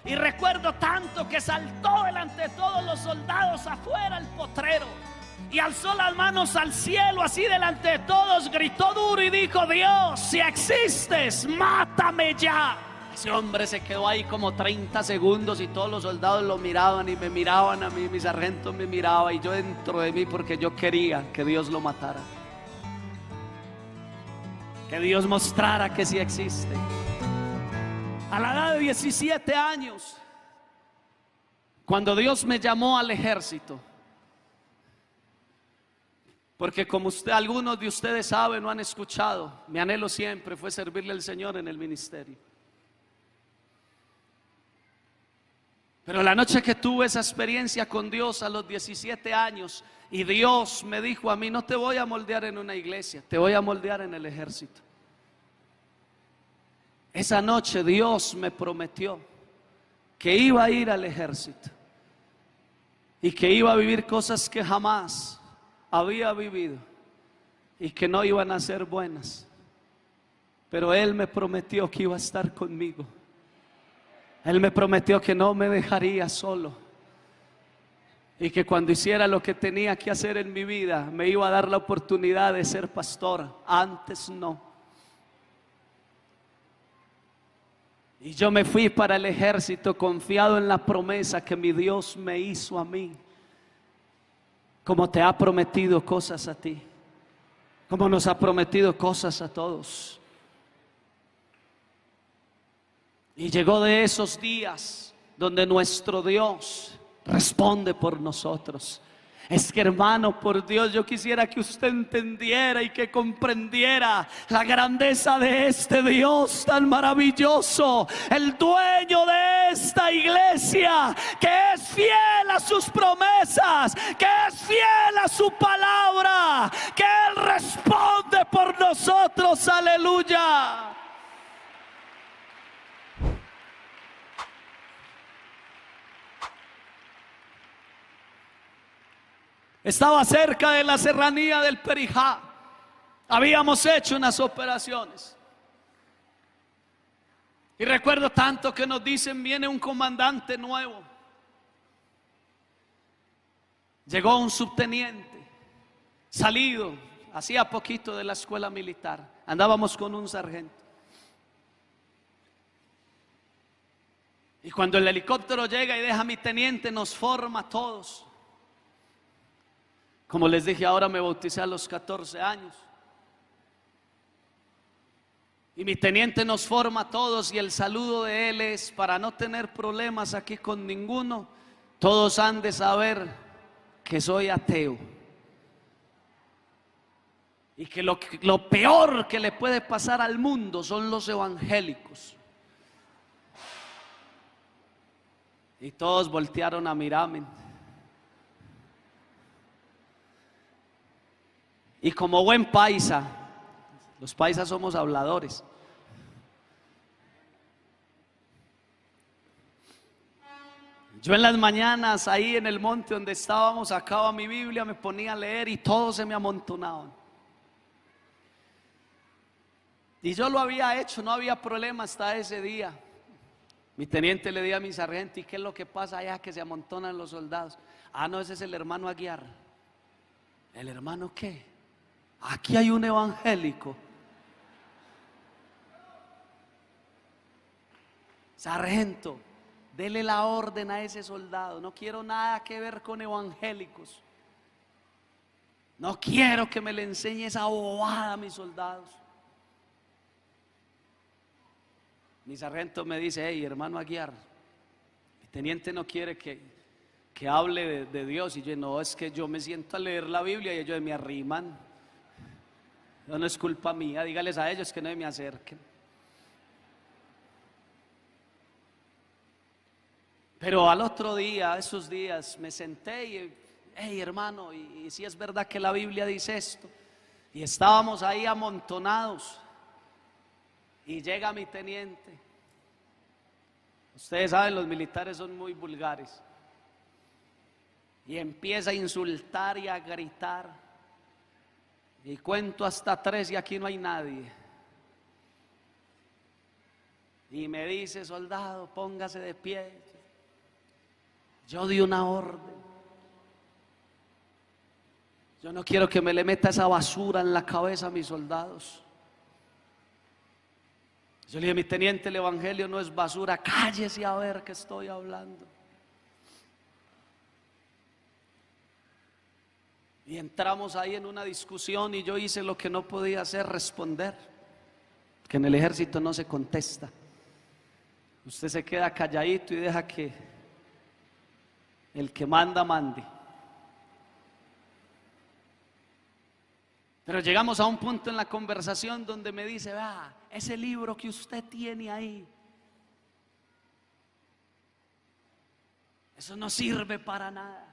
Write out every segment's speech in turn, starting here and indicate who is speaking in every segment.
Speaker 1: Y recuerdo tanto que saltó delante de todos los soldados afuera al potrero y alzó las manos al cielo así delante de todos, gritó duro y dijo: Dios, si existes, mátame ya. Ese hombre se quedó ahí como 30 segundos y todos los soldados lo miraban y me miraban a mí, mi sargento me miraba y yo dentro de mí, porque yo quería que Dios lo matara, que Dios mostrara que sí existe. A la edad de 17 años, cuando Dios me llamó al ejército, porque como algunos de ustedes saben o han escuchado, mi anhelo siempre fue servirle al Señor en el ministerio. Pero la noche que tuve esa experiencia con Dios a los 17 años, y Dios me dijo a mí: no te voy a moldear en una iglesia, te voy a moldear en el ejército. Esa noche Dios me prometió que iba a ir al ejército y que iba a vivir cosas que jamás había vivido y que no iban a ser buenas, pero Él me prometió que iba a estar conmigo. Él me prometió que no me dejaría solo y que cuando hiciera lo que tenía que hacer en mi vida me iba a dar la oportunidad de ser pastora. Antes no. Y yo me fui para el ejército confiado en la promesa que mi Dios me hizo a mí, como te ha prometido cosas a ti, como nos ha prometido cosas a todos. Y llegó de esos días donde nuestro Dios responde por nosotros. Es que, hermano, por Dios, yo quisiera que usted entendiera y que comprendiera la grandeza de este Dios tan maravilloso, el dueño de esta iglesia, que es fiel a sus promesas, que es fiel a su palabra, que Él responde por nosotros. Aleluya. Estaba cerca de la serranía del Perijá. Habíamos hecho unas operaciones. Y recuerdo tanto que nos dicen: viene un comandante nuevo. Llegó un subteniente, salido hacía poquito de la escuela militar. Andábamos con un sargento. Y cuando el helicóptero llega y deja a mi teniente, nos forma a todos. Como les dije, ahora me bauticé a los 14 años. Y mi teniente nos forma a todos y el saludo de él es: para no tener problemas aquí con ninguno, todos han de saber que soy ateo. Y que lo peor que le puede pasar al mundo son los evangélicos. Y todos voltearon a mirarme. Y como buen paisa, los paisas somos habladores, yo en las mañanas ahí en el monte donde estábamos sacaba mi Biblia, me ponía a leer y todos se me amontonaban. Y yo lo había hecho, no había problema hasta ese día. Mi teniente le dijo a mi sargento: ¿y qué es lo que pasa allá que se amontonan los soldados? Ah, no, ese es el hermano Aguiar. ¿El hermano qué? Aquí hay un evangélico. Sargento, dele la orden a ese soldado. No quiero nada que ver con evangélicos. No quiero que me le enseñe esa bobada a mis soldados. Mi sargento me dice: hey, hermano Aguiar, mi teniente no quiere que hable de Dios. Y yo: no, es que yo me siento a leer la Biblia y ellos me arriman. No es culpa mía, dígales a ellos que no me acerquen. Pero al otro día, esos días, me senté y: hey, hermano, y si es verdad que la Biblia dice esto. Y estábamos ahí amontonados y llega mi teniente. Ustedes saben, los militares son muy vulgares. Y empieza a insultar y a gritar. Y cuento hasta 3 y aquí no hay nadie. y me dice: soldado, póngase de pie. Yo di una orden. Yo no quiero que me le meta esa basura en la cabeza a mis soldados. Yo le dije: mi teniente, el evangelio no es basura, cállese a ver qué estoy hablando. Y entramos ahí en una discusión y yo hice lo que no podía hacer, responder. Que en el ejército no se contesta. Usted se queda calladito y deja que el que manda mande. Pero llegamos a un punto en la conversación donde me dice: vea, ese libro que usted tiene ahí, eso no sirve para nada.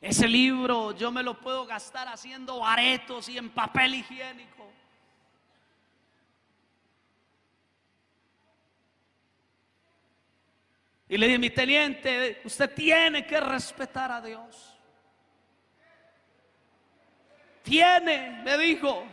Speaker 1: Ese libro yo me lo puedo gastar haciendo aretos y en papel higiénico. Y le dije: mi teniente, usted tiene que respetar a Dios. Tiene, me dijo.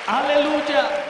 Speaker 1: Aleluya.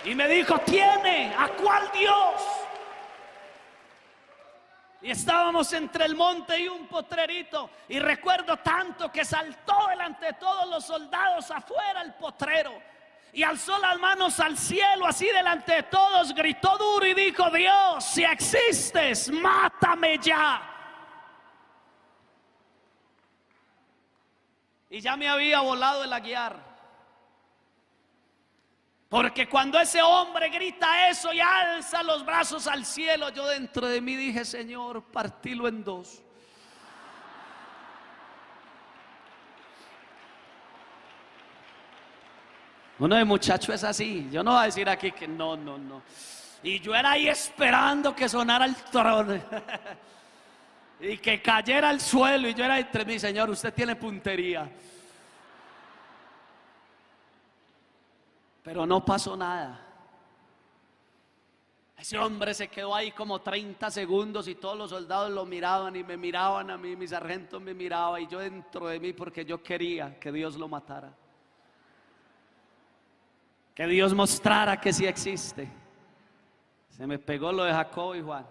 Speaker 1: Y me dijo: tiene, ¿a cuál Dios? Y estábamos entre el monte y un potrerito. Y recuerdo tanto que saltó delante de todos los soldados afuera el potrero. Y alzó las manos al cielo así delante de todos. Gritó duro y dijo: Dios, si existes, mátame ya. Y ya me había volado el aguiar. Porque cuando ese hombre grita eso y alza los brazos al cielo, yo dentro de mí dije: Señor, partilo en dos. Uno de muchacho es así. Yo no voy a decir aquí que no. Y yo era ahí esperando que sonara el trono y que cayera al suelo. Y yo era entre mí: Señor, usted tiene puntería. Pero no pasó nada. Ese hombre se quedó ahí como 30 segundos y todos los soldados lo miraban y me miraban a mí, mi sargento me miraba y yo dentro de mí, porque yo quería que Dios lo matara. Que Dios mostrara que sí existe. Se me pegó lo de Jacob y Juan.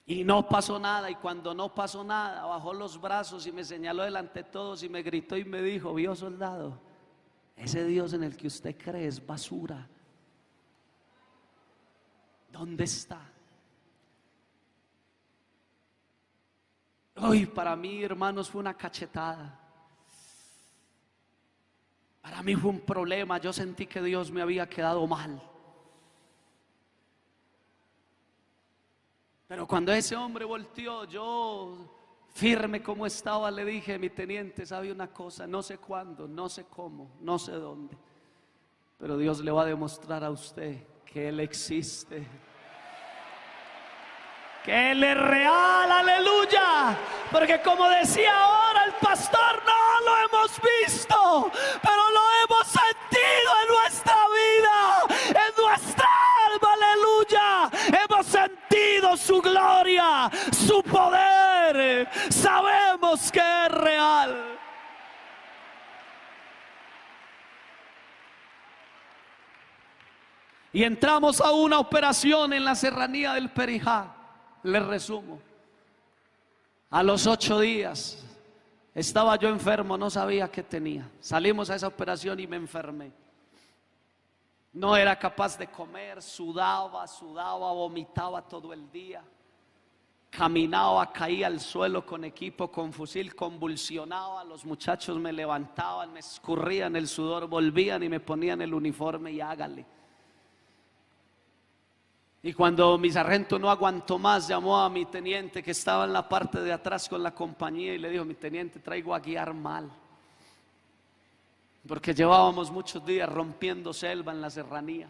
Speaker 1: Y no pasó nada. Y cuando no pasó nada, bajó los brazos y me señaló delante de todos y me gritó y me dijo: vio, soldado, ese Dios en el que usted cree es basura. ¿Dónde está? Hoy para mí, hermanos, fue una cachetada. Para mí fue un problema. Yo sentí que Dios me había quedado mal. Pero cuando ese hombre volteó, yo firme como estaba le dije: mi teniente, sabe una cosa, no sé cuándo, no sé cómo, no sé dónde, pero Dios le va a demostrar a usted que Él existe, que Él es real, aleluya. Porque como decía ahora el pastor, no lo hemos visto, pero lo hemos sentido en nuestra vida, en nuestra alma, aleluya. Hemos sentido su gloria, su poder, sabemos que es real. Y entramos a una operación en la serranía del Perijá. Les resumo: a los 8 días estaba yo enfermo, no sabía qué tenía. Salimos a esa operación y me enfermé. No era capaz de comer, sudaba, vomitaba todo el día. Caminaba, caía al suelo con equipo, con fusil, convulsionaba. Los muchachos me levantaban, me escurrían el sudor, volvían y me ponían el uniforme y hágale. Y cuando mi sargento no aguantó más, llamó a mi teniente que estaba en la parte de atrás con la compañía y le dijo: mi teniente, traigo a guiar mal. Porque llevábamos muchos días rompiendo selva en la serranía.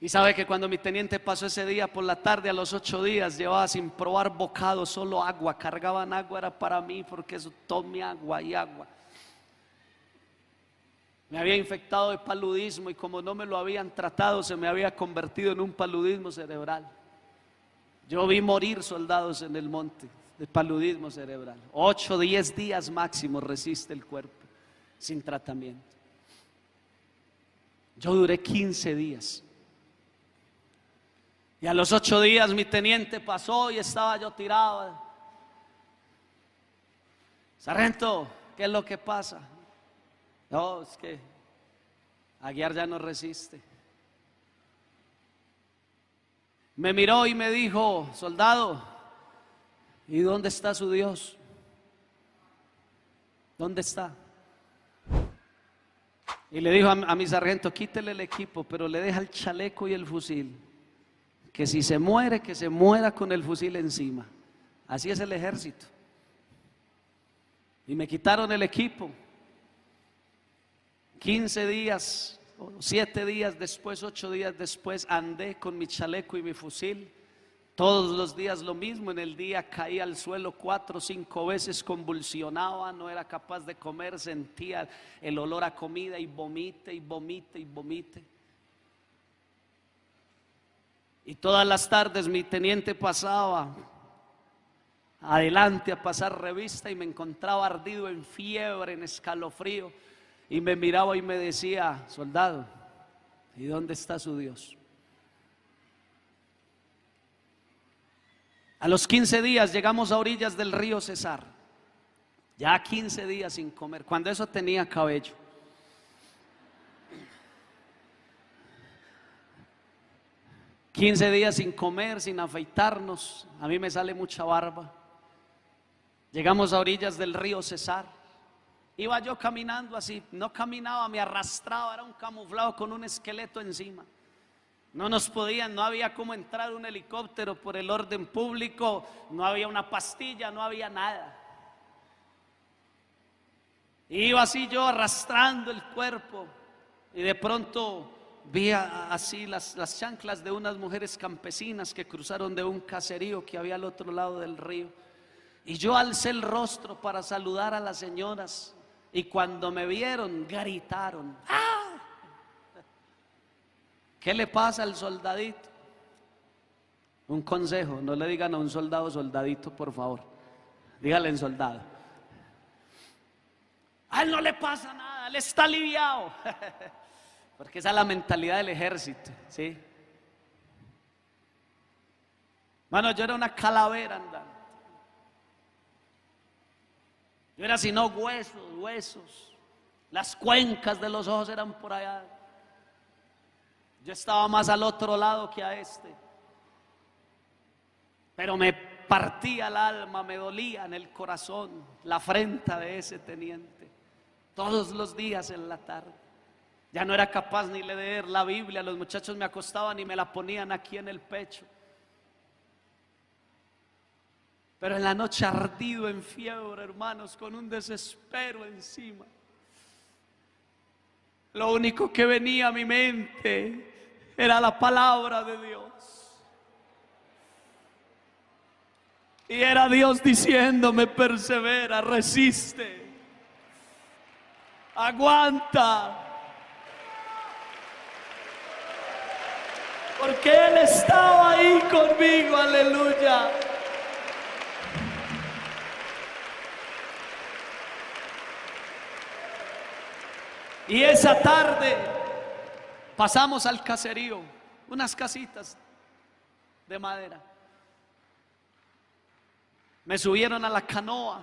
Speaker 1: Y sabe que cuando mi teniente pasó ese día por la tarde, a los 8 días, llevaba sin probar bocado, solo agua. Cargaban agua, era para mí, porque eso tome agua y agua. Me había infectado de paludismo y como no me lo habían tratado, se me había convertido en un paludismo cerebral. Yo vi morir soldados en el monte de paludismo cerebral. 8, 10 días máximo resiste el cuerpo sin tratamiento. Yo duré 15 días. Y a los 8 días mi teniente pasó y estaba yo tirado. Sargento, ¿qué es lo que pasa? No, es que Aguiar ya no resiste. Me miró y me dijo: soldado, ¿y dónde está su Dios? ¿Dónde está? Y le dijo a mi sargento: quítele el equipo, pero le deja el chaleco y el fusil. Que si se muere, que se muera con el fusil encima. Así es el ejército. Y me quitaron el equipo. 15 días, 7 días después, 8 días después, andé con mi chaleco y mi fusil. Todos los días lo mismo. En el día caí al suelo 4 o 5 veces, convulsionaba, no era capaz de comer, sentía el olor a comida y vomite y vomite y vomite. Y todas las tardes mi teniente pasaba adelante a pasar revista y me encontraba ardido, en fiebre, en escalofrío, y me miraba y me decía: soldado, ¿y dónde está su Dios? A los 15 días llegamos a orillas del río Cesar. Ya 15 días sin comer, cuando eso tenía cabello. $15 días sin comer, sin afeitarnos. A mí me sale mucha barba. Llegamos a orillas del río Cesar. Iba yo caminando así, no caminaba, me arrastraba, era un camuflado con un esqueleto encima. No nos podían, no había cómo entrar un helicóptero por el orden público, no había una pastilla, no había nada. Iba así yo arrastrando el cuerpo y de pronto vi así las chanclas de unas mujeres campesinas que cruzaron de un caserío que había al otro lado del río. Y yo alcé el rostro para saludar a las señoras y cuando me vieron gritaron: ¡ah! ¿Qué le pasa al soldadito? Un consejo: no le digan a un soldado soldadito, por favor. Díganle en soldado. A él no le pasa nada, él está aliviado. Porque esa es la mentalidad del ejército, ¿sí? Mano, yo era una calavera andando. Yo era sino huesos. Las cuencas de los ojos eran por allá. Yo estaba más al otro lado que a este. Pero me partía el alma, me dolía en el corazón la afrenta de ese teniente. Todos los días en la tarde. Ya no era capaz ni de leer la Biblia. Los muchachos me acostaban y me la ponían aquí en el pecho. Pero en la noche ardido en fiebre, hermanos, con un desespero encima. Lo único que venía a mi mente era la palabra de Dios. Y era Dios diciéndome: persevera, resiste, aguanta. Porque Él estaba ahí conmigo, aleluya. Y esa tarde pasamos al caserío, unas casitas de madera. Me subieron a la canoa.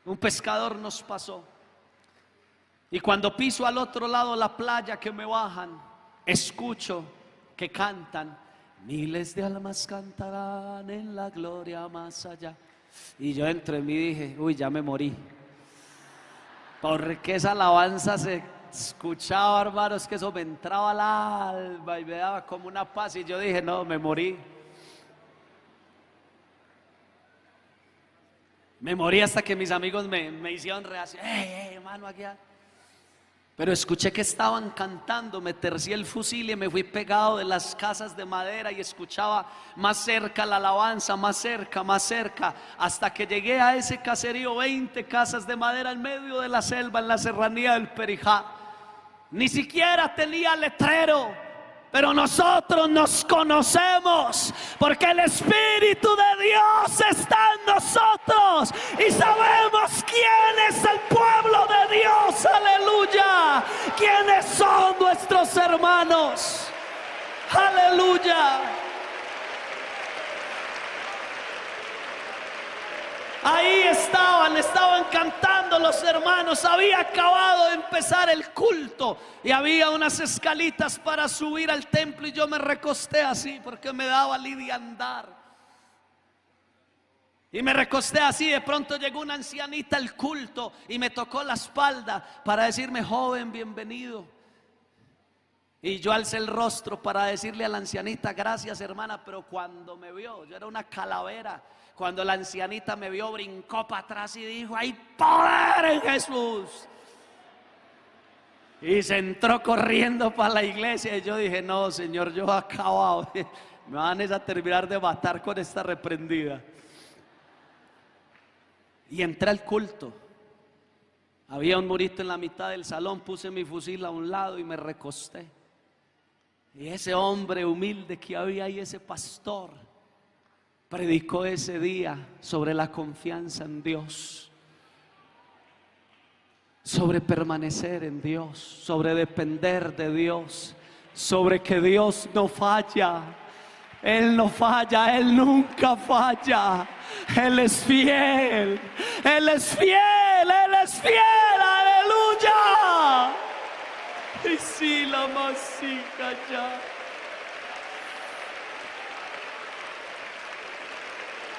Speaker 1: Un pescador nos pasó. Y cuando piso al otro lado la playa que me bajan, escucho que cantan: miles de almas cantarán en la gloria más allá. Y yo entre mí dije: uy, ya me morí. Porque esa alabanza se escuchaba, hermanos, que eso me entraba al alma y me daba como una paz. Y yo dije: no, me morí. Me morí hasta que mis amigos me hicieron reacción: hermano, aquí. Pero escuché que estaban cantando, me tercié el fusil y me fui pegado de las casas de madera y escuchaba más cerca la alabanza, más cerca, hasta que llegué a ese caserío, 20 casas de madera en medio de la selva, en la serranía del Perijá. Ni siquiera tenía letrero, Pero nosotros nos conocemos porque el Espíritu de Dios está en nosotros y sabemos quién es el pueblo de Dios, aleluya, quiénes son nuestros hermanos, aleluya. Ahí estaban cantando los hermanos. Había acabado de empezar el culto y había unas escalitas para subir al templo y yo me recosté así porque me daba lidia andar. Y me recosté así, de pronto llegó una ancianita al culto y me tocó la espalda para decirme: joven, bienvenido. Y yo alcé el rostro para decirle a la ancianita: gracias, hermana. Pero cuando me vio, yo era una calavera. Cuando la ancianita me vio, brincó para atrás y dijo: hay poder en Jesús. Y se entró corriendo para la iglesia. Y yo dije: no, Señor, yo he acabado. Me van a terminar de matar con esta reprendida. Y entré al culto. Había un murito en la mitad del salón. Puse mi fusil a un lado y me recosté. Y ese hombre humilde que había ahí, ese pastor, predicó ese día sobre la confianza en Dios, sobre permanecer en Dios, sobre depender de Dios, sobre que Dios no falla. Él no falla, Él nunca falla. Él es fiel, Él es fiel, Él es fiel, aleluya. Y si la masica ya.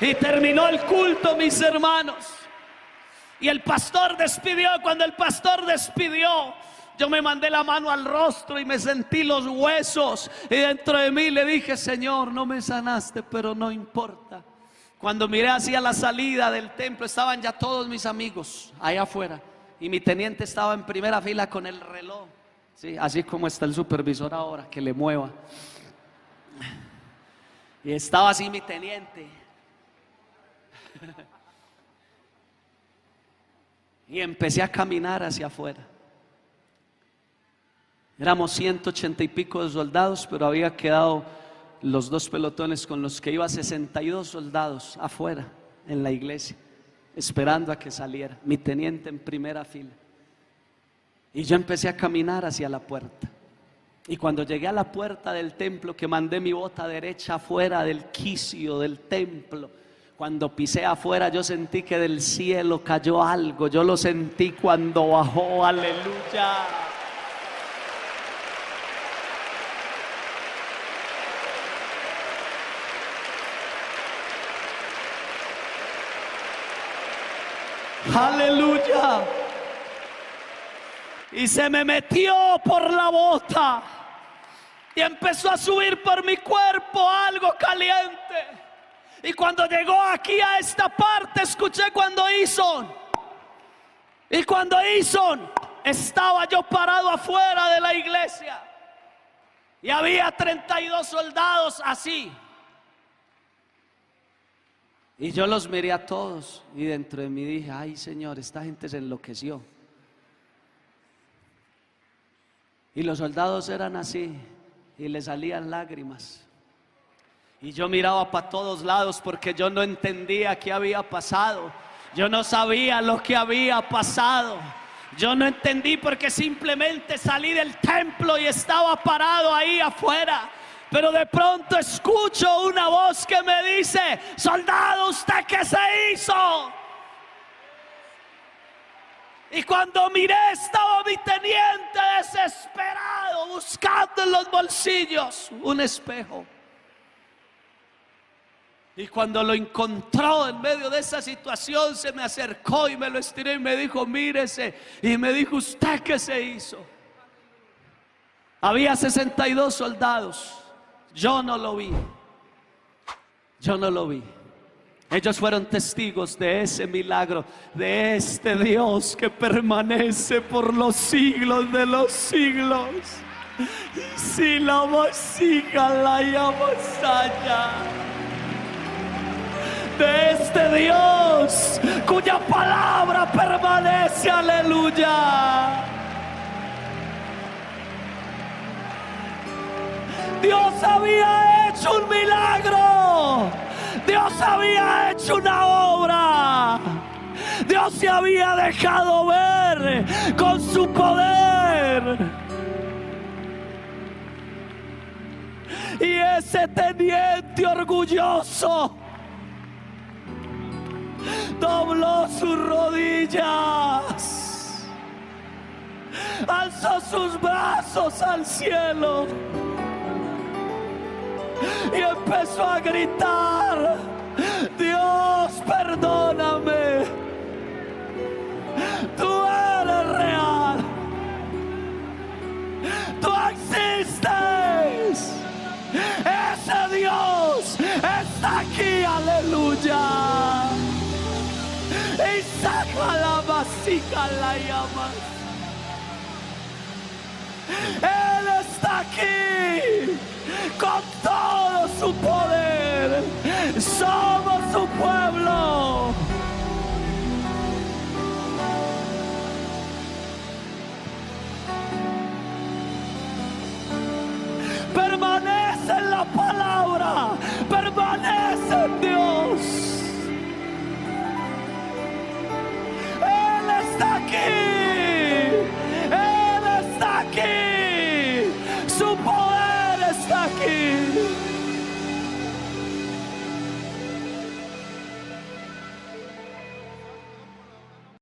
Speaker 1: Y terminó el culto, mis hermanos. Y el pastor despidió. Cuando el pastor despidió, yo me mandé la mano al rostro y me sentí los huesos. Y dentro de mí le dije: Señor, no me sanaste, pero no importa. Cuando miré hacia la salida del templo, estaban ya todos mis amigos allá afuera. Y mi teniente estaba en primera fila con el reloj. Sí, así como está el supervisor ahora, que le mueva. Y estaba así mi teniente. Y empecé a caminar hacia afuera. Éramos 180 y pico de soldados, pero había quedado los dos pelotones con los que iba 62 soldados afuera en la iglesia, esperando a que saliera. Mi teniente en primera fila. Y yo empecé a caminar hacia la puerta. Y cuando llegué a la puerta del templo, que mandé mi bota derecha afuera del quicio del templo, cuando pisé afuera, yo sentí que del cielo cayó algo. Yo lo sentí cuando bajó, aleluya. Aleluya. Y se me metió por la bota y empezó a subir por mi cuerpo algo caliente. Y cuando llegó aquí a esta parte, escuché cuando hizo. Y cuando hizo, estaba yo parado afuera de la iglesia. Y había 32 soldados así. Y yo los miré a todos. Y dentro de mí dije: ay, Señor, esta gente se enloqueció. Y los soldados eran así. Y le salían lágrimas. Y yo miraba para todos lados porque yo no entendía qué había pasado. Yo no sabía lo que había pasado. Yo no entendí porque simplemente salí del templo y estaba parado ahí afuera. Pero de pronto escucho una voz que me dice: soldado, ¿usted qué se hizo? Y cuando miré, estaba mi teniente desesperado, buscando en los bolsillos un espejo. Y cuando lo encontró en medio de esa situación, se me acercó y me lo estiré y me dijo: mírese. Y me dijo: ¿usted qué se hizo? Había 62 soldados. Yo no lo vi. Yo no lo vi. Ellos fueron testigos de ese milagro, de este Dios que permanece por los siglos de los siglos. Y si la masica la llamas allá, de este Dios cuya palabra permanece, aleluya. Dios había hecho un milagro. Dios había hecho una obra. Dios se había dejado ver con su poder. Y ese teniente orgulloso dobló sus rodillas, alzó sus brazos al cielo y empezó a gritar: Dios, perdóname, tú eres real, tú existes, ese Dios está aquí, aleluya. Y saca la vasija, la llama. Él está aquí con todo su poder. Somos su pueblo. Permanece en la palabra, permanece en Dios. Él está aquí, Él está aquí, su poder está aquí.